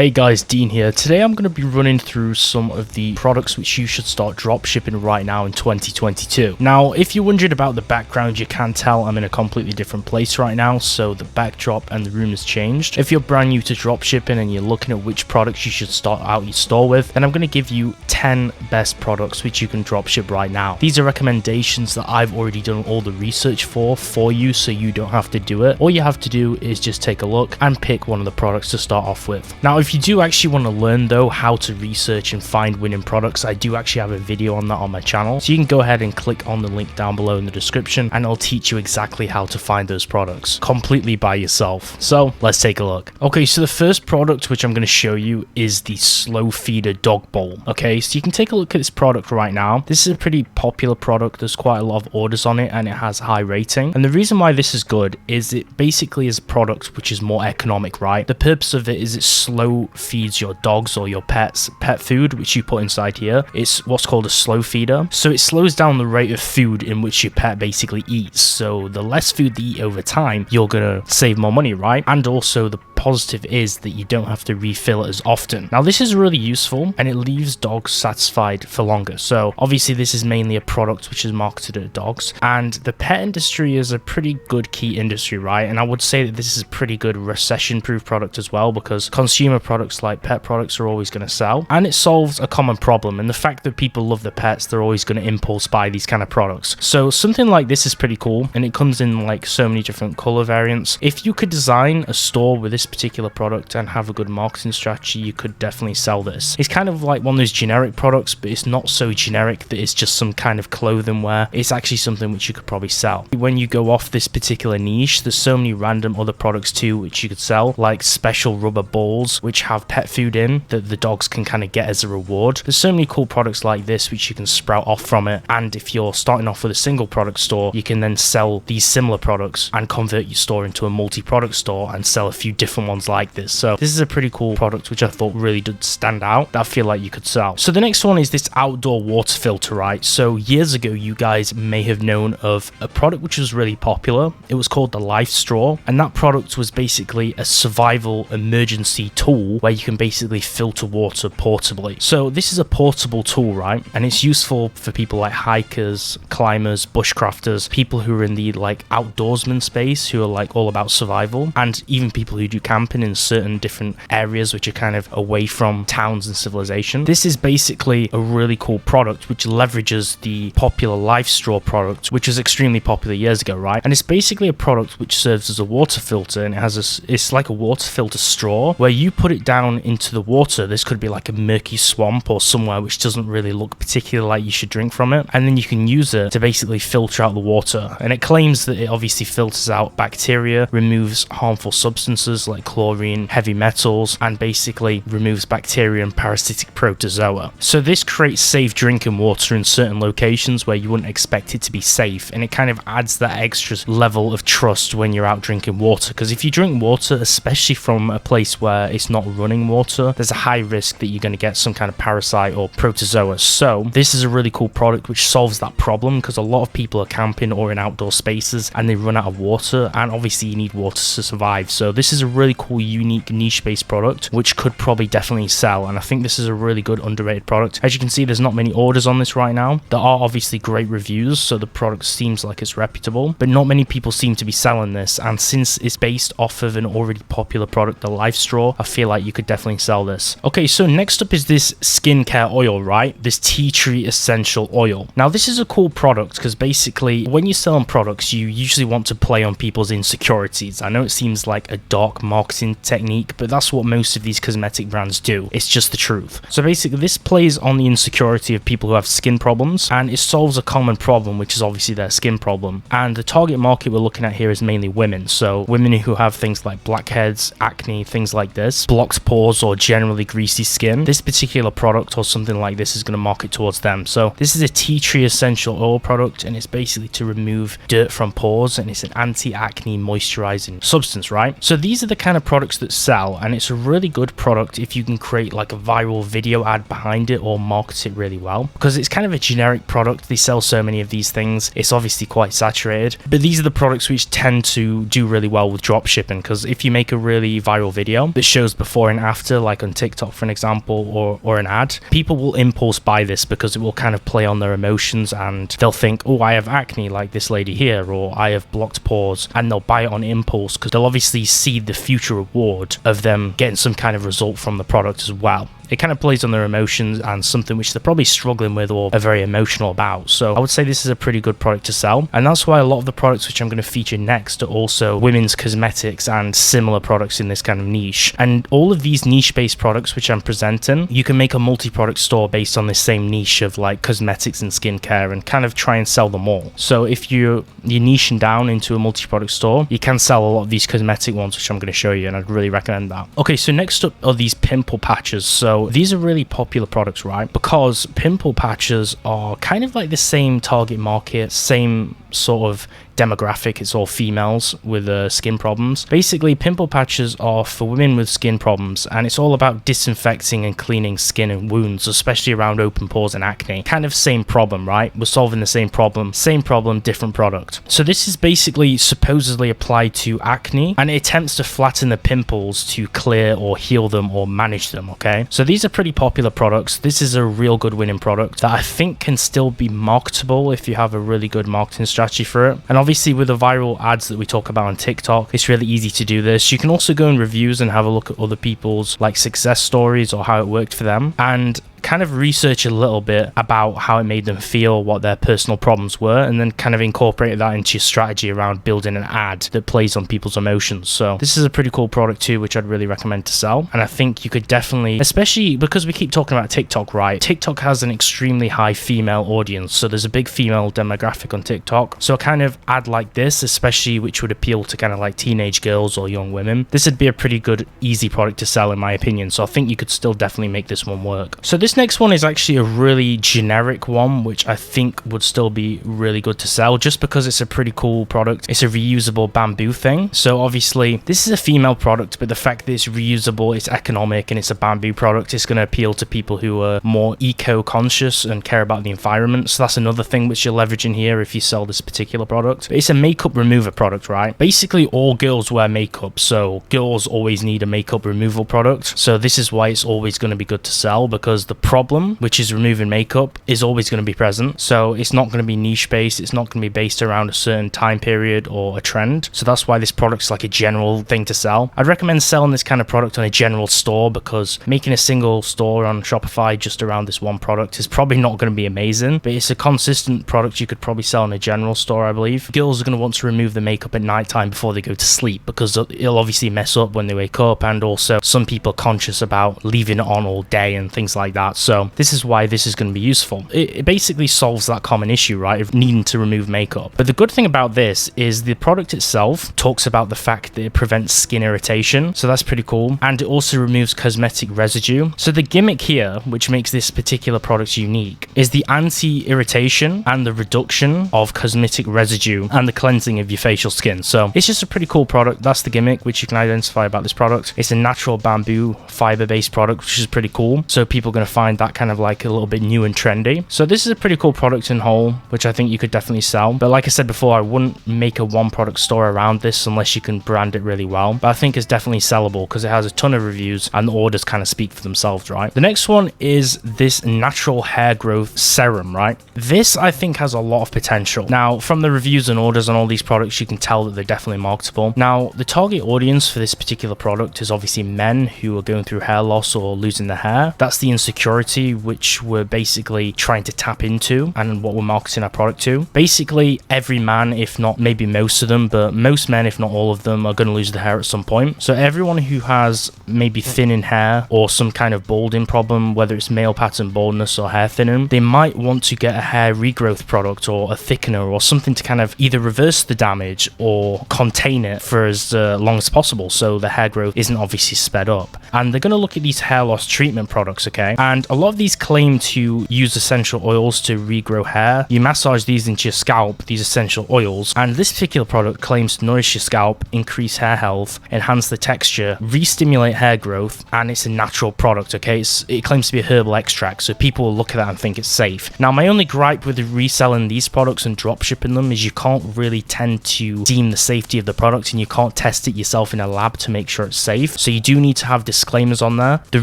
Hey guys, Dean here. Today I'm going to be running through some of the products which you should start dropshipping right now in 2022. Now, if you're wondering about the background, you can tell I'm in a completely different place right now, so the backdrop and the room has changed. If you're brand new to dropshipping and you're looking at which products you should start out your store with, then I'm going to give you 10 best products which you can dropship right now. These are recommendations that I've already done all the research for you, so you don't have to do it. All you have to do is just take a look and pick one of the products to start off with. Now, if you do actually want to learn though how to research and find winning products, I do actually have a video on that on my channel, so you can go ahead and click on the link down below in the description and it'll teach you exactly how to find those products completely by yourself. So let's take a look. Okay, so the first product which I'm going to show you is the slow feeder dog bowl. Okay, so you can take a look at this product right now. This is a pretty popular product. There's quite a lot of orders on it and it has a high rating, and the reason why this is good is it basically is a product which is more economic, right? The purpose of it is it slow feeds your dogs or your pets pet food, which you put inside here. It's what's called a slow feeder, so it slows down the rate of food in which your pet basically eats. So the less food they eat over time, you're gonna save more money, right? And also the positive is that you don't have to refill it as often. Now, this is really useful and it leaves dogs satisfied for longer. So obviously this is mainly a product which is marketed at dogs, and the pet industry is a pretty good key industry, right? And I would say that this is a pretty good recession proof product as well, because consumer products like pet products are always going to sell, and it solves a common problem. And the fact that people love the pets, they're always going to impulse buy these kind of products. So something like this is pretty cool, and it comes in like so many different color variants. If you could design a store with this particular product and have a good marketing strategy, you could definitely sell this. It's kind of like one of those generic products, but it's not so generic that it's just some kind of clothing wear. It's actually something which you could probably sell. When you go off this particular niche, there's so many random other products too which you could sell, like special rubber balls which have pet food in that the dogs can kind of get as a reward. There's so many cool products like this which you can sprout off from it, and if you're starting off with a single product store, you can then sell these similar products and convert your store into a multi-product store and sell a few different ones like this. So this is a pretty cool product which I thought really did stand out that I feel like you could sell. So the next one is this outdoor water filter, right? So years ago you guys may have known of a product which was really popular. It was called the Life Straw, and that product was basically a survival emergency tool where you can basically filter water portably. So this is a portable tool, right? And it's useful for people like hikers, climbers, bushcrafters, people who are in the like outdoorsman space who are like all about survival, and even people who do camping in certain different areas which are kind of away from towns and civilization. This is basically a really cool product which leverages the popular Life Straw product, which was extremely popular years ago, right? And it's basically a product which serves as a water filter, and it has it's like a water filter straw where you put it down into the water. This could be like a murky swamp or somewhere which doesn't really look particularly like you should drink from it, and then you can use it to basically filter out the water. And it claims that it obviously filters out bacteria, removes harmful substances like chlorine, heavy metals, and basically removes bacteria and parasitic protozoa. So this creates safe drinking water in certain locations where you wouldn't expect it to be safe, and it kind of adds that extra level of trust when you're out drinking water, because if you drink water, especially from a place where it's not running water, there's a high risk that you're going to get some kind of parasite or protozoa. So this is a really cool product which solves that problem, because a lot of people are camping or in outdoor spaces and they run out of water, and obviously you need water to survive. So this is a really cool, unique, niche-based product which could probably definitely sell, and I think this is a really good underrated product. As you can see, there's not many orders on this right now. There are obviously great reviews, so the product seems like it's reputable, but not many people seem to be selling this, and since it's based off of an already popular product, the Life Straw, I feel like you could definitely sell this. Okay, so next up is this skincare oil, right? This tea tree essential oil. Now this is a cool product because basically when you're selling products, you usually want to play on people's insecurities. I know it seems like a dark marketing technique, but that's what most of these cosmetic brands do. It's just the truth. So basically this plays on the insecurity of people who have skin problems, and it solves a common problem, which is obviously their skin problem. And the target market we're looking at here is mainly women. So women who have things like blackheads, acne, things like this, blocked pores, or generally greasy skin. This particular product or something like this is going to market towards them. So this is a tea tree essential oil product, and it's basically to remove dirt from pores, and it's an anti-acne moisturizing substance, right? So these are the kind of products that sell, and it's a really good product if you can create like a viral video ad behind it or market it really well, because it's kind of a generic product. They sell so many of these things, it's obviously quite saturated, but these are the products which tend to do really well with drop shipping, because if you make a really viral video that shows before before and after, like on TikTok for an example, or an ad, people will impulse buy this because it will kind of play on their emotions, and they'll think, oh, I have acne like this lady here, or I have blocked pores, and they'll buy it on impulse because they'll obviously see the future reward of them getting some kind of result from the product as well. It kind of plays on their emotions and something which they're probably struggling with or are very emotional about. So I would say this is a pretty good product to sell. And that's why a lot of the products which I'm going to feature next are also women's cosmetics and similar products in this kind of niche. And all of these niche-based products which I'm presenting, you can make a multi-product store based on this same niche of like cosmetics and skincare and kind of try and sell them all. So if you're niching down into a multi-product store, you can sell a lot of these cosmetic ones, which I'm going to show you, and I'd really recommend that. Okay, so next up are these pimple patches. So these are really popular products, right? Because pimple patches are kind of like the same target market, same sort of demographic. It's all females with skin problems. Basically, pimple patches are for women with skin problems, and it's all about disinfecting and cleaning skin and wounds, especially around open pores and acne. Kind of same problem, right? We're solving the same problem, different product. So this is basically supposedly applied to acne, and it attempts to flatten the pimples to clear or heal them or manage them, okay? So these are pretty popular products. This is a real good winning product that I think can still be marketable if you have a really good marketing strategy for it. And obviously with the viral ads that we talk about on TikTok, it's really easy to do this. You can also go in reviews and have a look at other people's like success stories or how it worked for them, and kind of research a little bit about how it made them feel, what their personal problems were, and then kind of incorporate that into your strategy around building an ad that plays on people's emotions. So this is a pretty cool product too, which I'd really recommend to sell. And I think you could definitely, especially because we keep talking about TikTok, right? TikTok has an extremely high female audience, so there's a big female demographic on TikTok. So a kind of ad like this, especially which would appeal to kind of like teenage girls or young women, this would be a pretty good, easy product to sell in my opinion. So I think you could still definitely make this one work. So this next one is actually a really generic one, which I think would still be really good to sell just because it's a pretty cool product. It's a reusable bamboo thing. So obviously this is a female product, but the fact that it's reusable, it's economic, and it's a bamboo product, it's going to appeal to people who are more eco-conscious and care about the environment. So that's another thing which you're leveraging here if you sell this particular product. But it's a makeup remover product, right? Basically all girls wear makeup, so girls always need a makeup removal product. So this is why it's always going to be good to sell, because the problem, which is removing makeup, is always going to be present. So it's not going to be niche based, it's not going to be based around a certain time period or a trend. So that's why this product's like a general thing to sell. I'd recommend selling this kind of product on a general store, because making a single store on Shopify just around this one product is probably not going to be amazing, but it's a consistent product you could probably sell in a general store, I believe. Girls are going to want to remove the makeup at nighttime before they go to sleep, because it'll obviously mess up when they wake up, and also some people are conscious about leaving it on all day and things like that. So this is why this is going to be useful. It basically solves that common issue, right, of needing to remove makeup. But the good thing about this is the product itself talks about the fact that it prevents skin irritation, so that's pretty cool, and it also removes cosmetic residue. So the gimmick here, which makes this particular product unique, is the anti-irritation and the reduction of cosmetic residue and the cleansing of your facial skin. So it's just a pretty cool product. That's the gimmick which you can identify about this product. It's a natural bamboo fiber-based product, which is pretty cool. So people are going to find that kind of like a little bit new and trendy. So this is a pretty cool product in whole, which I think you could definitely sell. But like I said before, I wouldn't make a one product store around this unless you can brand it really well. But I think it's definitely sellable because it has a ton of reviews and the orders kind of speak for themselves, right? The next one is this natural hair growth serum, right? This I think has a lot of potential. Now, from the reviews and orders on all these products, you can tell that they're definitely marketable. Now, the target audience for this particular product is obviously men who are going through hair loss or losing their hair. That's the insecurity which we're basically trying to tap into and what we're marketing our product to. Basically, every man, if not maybe most of them, but most men, if not all of them, are going to lose their hair at some point. So everyone who has maybe thinning hair or some kind of balding problem, whether it's male pattern baldness or hair thinning, they might want to get a hair regrowth product or a thickener or something to kind of either reverse the damage or contain it for as long as possible, so the hair growth isn't obviously sped up. And they're going to look at these hair loss treatment products, okay? And And a lot of these claim to use essential oils to regrow hair. You massage these into your scalp, these essential oils, and this particular product claims to nourish your scalp, increase hair health, enhance the texture, re-stimulate hair growth, and it's a natural product, okay? It claims to be a herbal extract, so people will look at that and think it's safe. Now, my only gripe with reselling these products and dropshipping them is you can't really tend to deem the safety of the product, and you can't test it yourself in a lab to make sure it's safe. So you do need to have disclaimers on there. The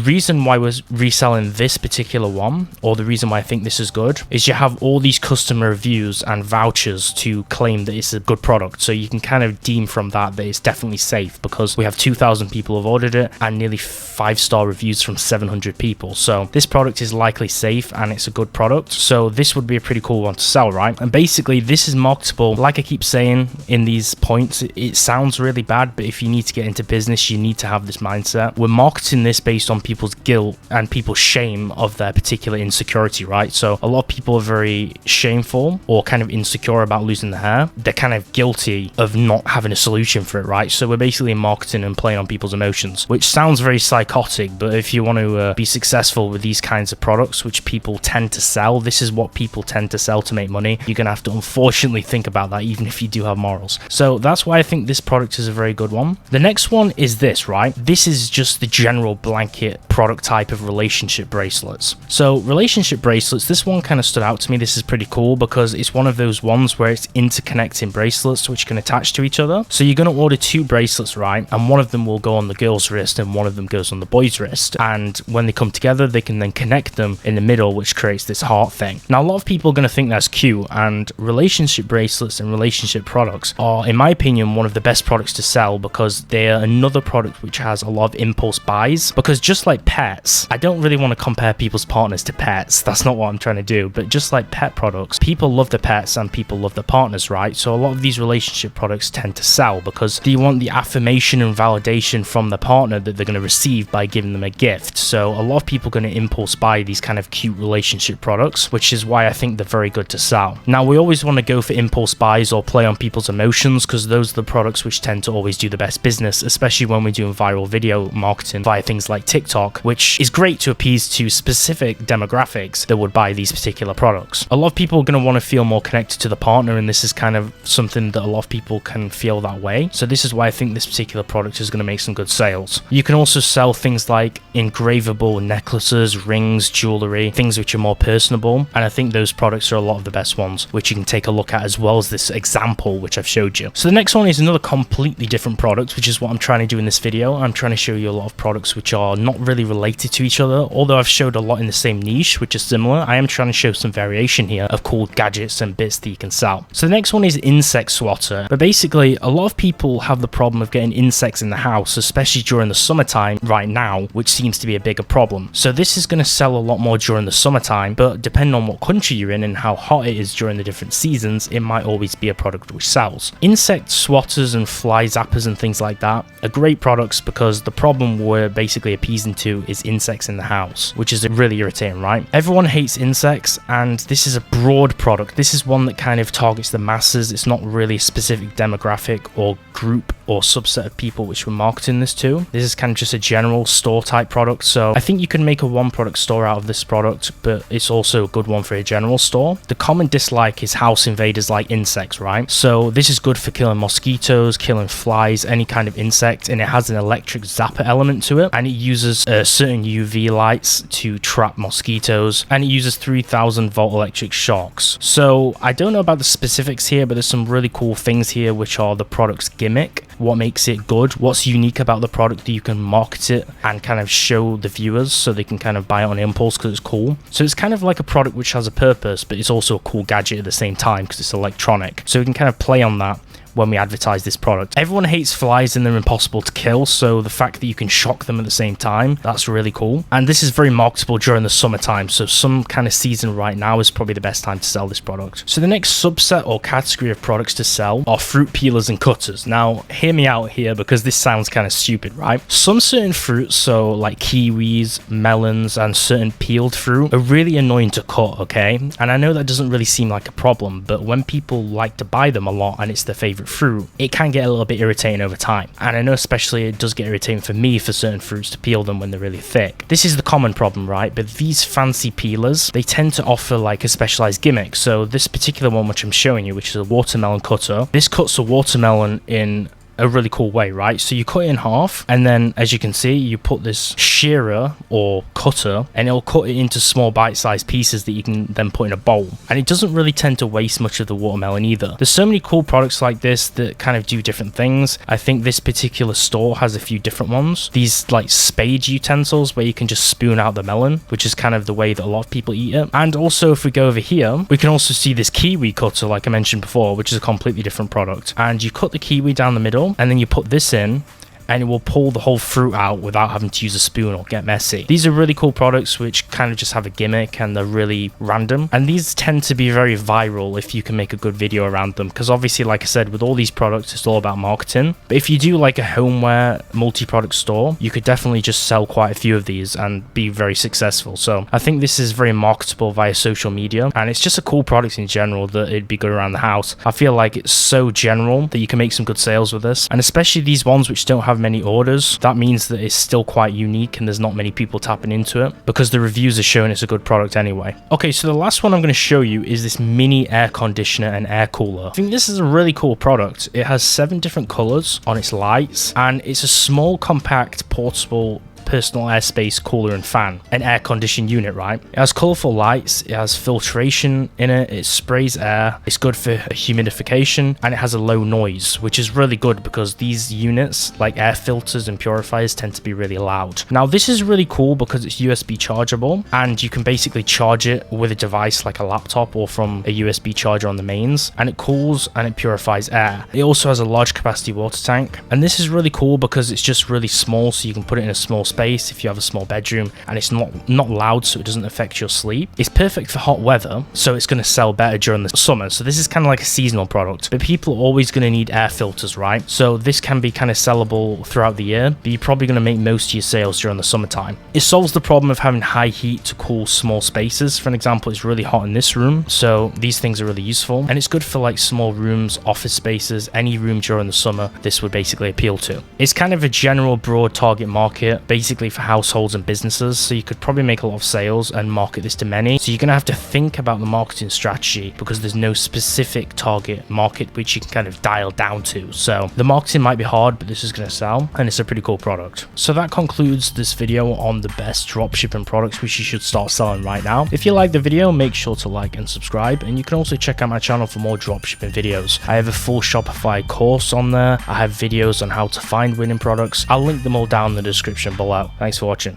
reason why we're reselling this particular one, or the reason why I think this is good, is you have all these customer reviews and vouchers to claim that it's a good product. So you can kind of deem from that it's definitely safe, because we have 2,000 people have ordered it and nearly 5-star reviews from 700 people. So this product is likely safe and it's a good product. So this would be a pretty cool one to sell, right? And basically this is marketable. Like I keep saying in these points, it sounds really bad, but if you need to get into business, you need to have this mindset. We're marketing this based on people's guilt and people's shame of their particular insecurity, right? So a lot of people are very shameful or kind of insecure about losing their hair. They're kind of guilty of not having a solution for it, right? So we're basically marketing and playing on people's emotions, which sounds very psychotic, but if you want to be successful with these kinds of products, which people tend to sell, this is what people tend to sell to make money. You're gonna have to unfortunately think about that, even if you do have morals. So that's why I think this product is a very good one. The next one is this, right? This is just the general blanket product type of relationship bracelets. So relationship bracelets, this one kind of stood out to me. This is pretty cool because it's one of those ones where it's interconnecting bracelets which can attach to each other. So you're going to order 2 bracelets, right? And one of them will go on the girl's wrist and one of them goes on the boy's wrist. And when they come together, they can then connect them in the middle, which creates this heart thing. Now, a lot of people are going to think that's cute, and relationship bracelets and relationship products are, in my opinion, one of the best products to sell, because they are another product which has a lot of impulse buys. Because just like pets, I don't really want to compare people's partners to pets. That's not what I'm trying to do. But just like pet products, people love the pets and people love the partners, right? So a lot of these relationship products tend to sell because they want the affirmation and validation from the partner that they're going to receive by giving them a gift. So a lot of people are going to impulse buy these kind of cute relationship products, which is why I think they're very good to sell. Now, we always want to go for impulse buys or play on people's emotions, because those are the products which tend to always do the best business, especially when we're doing viral video marketing via things like TikTok, which is great to appease to specific demographics that would buy these particular products. A lot of people are going to want to feel more connected to the partner, and this is kind of something that a lot of people can feel that way. So this is why I think this particular product is going to make some good sales. You can also sell things like engravable necklaces, rings, jewelry, things which are more personable, and I think those products are a lot of the best ones, which you can take a look at, as well as this example which I've showed you. So the next one is another completely different product, which is what I'm trying to do in this video. I'm trying to show you a lot of products which are not really related to each other, although I've showed a lot in the same niche, which is similar. I am trying to show some variation here of cool gadgets and bits that you can sell. So the next one is insect swatter. But basically, a lot of people have the problem of getting insects in the house, especially during the summertime right now, which seems to be a bigger problem. So this is going to sell a lot more during the summertime, but depending on what country you're in and how hot it is during the different seasons, it might always be a product which sells. Insect swatters and fly zappers and things like that are great products, because the problem we're basically appeasing to is insects in the house, which is really irritating, right? Everyone hates insects, and this is a broad product. This is one that kind of targets the masses. It's not really a specific demographic or group or subset of people which we're marketing this to. This is kind of just a general store type product. So I think you can make a one product store out of this product, but it's also a good one for a general store. The common dislike is house invaders like insects, right? So this is good for killing mosquitoes, killing flies, any kind of insect, and it has an electric zapper element to it, and it uses certain UV lights to trap mosquitoes, and it uses 3000 volt electric shocks. So I don't know about the specifics here, but there's some really cool things here, which are the product's gimmick, what makes it good, what's unique about the product that you can market it and kind of show the viewers so they can kind of buy it on impulse because it's cool. So it's kind of like a product which has a purpose, but it's also a cool gadget at the same time because it's electronic. So we can kind of play on that when we advertise this product. Everyone hates flies and they're impossible to kill, so the fact that you can shock them at the same time, that's really cool. And this is very marketable during the summertime, so some kind of season right now is probably the best time to sell this product. So the next subset or category of products to sell are fruit peelers and cutters. Now hear me out here, because this sounds kind of stupid, right? Some certain fruits, so like kiwis, melons, and certain peeled fruit are really annoying to cut, okay? And I know that doesn't really seem like a problem, but when people like to buy them a lot and it's their favorite fruit, it can get a little bit irritating over time. And I know especially it does get irritating for me for certain fruits to peel them when they're really thick. This is the common problem, right? But these fancy peelers, they tend to offer like a specialized gimmick. So this particular one which I'm showing you, which is a watermelon cutter, this cuts a watermelon in a really cool way, right? So you cut it in half, and then as you can see, you put this shearer or cutter and it'll cut it into small bite-sized pieces that you can then put in a bowl, and it doesn't really tend to waste much of the watermelon either. There's so many cool products like this that kind of do different things. I think this particular store has a few different ones. These like spade utensils where you can just spoon out the melon, which is kind of the way that a lot of people eat it. And also if we go over here, we can also see this kiwi cutter like I mentioned before, which is a completely different product. And you cut the kiwi down the middle, and then you put this in, and it will pull the whole fruit out without having to use a spoon or get messy. These are really cool products which kind of just have a gimmick and they're really random, and these tend to be very viral if you can make a good video around them, because obviously like I said, with all these products it's all about marketing. But if you do like a homeware multi-product store, you could definitely just sell quite a few of these and be very successful. So I think this is very marketable via social media, and it's just a cool product in general that it'd be good around the house. I feel like it's so general that you can make some good sales with this, and especially these ones which don't have many orders, that means that it's still quite unique and there's not many people tapping into it because the reviews are showing it's a good product anyway. Okay, so the last one I'm going to show you is this mini air conditioner and air cooler. I think this is a really cool product. It has 7 different colors on its lights, and it's a small, compact, portable personal airspace cooler and fan, an air conditioned unit, right? It has colorful lights, it has filtration in it, it sprays air, it's good for humidification, and it has a low noise, which is really good because these units like air filters and purifiers tend to be really loud. Now this is really cool because it's USB chargeable, and you can basically charge it with a device like a laptop or from a USB charger on the mains, and it cools and it purifies air. It also has a large capacity water tank, and this is really cool because it's just really small, so you can put it in a small space if you have a small bedroom, and it's not loud, so it doesn't affect your sleep. It's perfect for hot weather, so it's going to sell better during the summer. So this is kind of like a seasonal product, but people are always going to need air filters, right? So this can be kind of sellable throughout the year, but you're probably going to make most of your sales during the summertime. It solves the problem of having high heat to cool small spaces. For an example, it's really hot in this room, so these things are really useful, and it's good for like small rooms, office spaces, any room during the summer this would basically appeal to. It's kind of a general broad target market, basically for households and businesses, so you could probably make a lot of sales and market this to many. So you're going to have to think about the marketing strategy because there's no specific target market which you can kind of dial down to. So the marketing might be hard, but this is going to sell, and it's a pretty cool product. So that concludes this video on the best dropshipping products which you should start selling right now. If you like the video, make sure to like and subscribe, and you can also check out my channel for more dropshipping videos. I have a full Shopify course on there. I have videos on how to find winning products. I'll link them all down in the description below. Thanks for watching.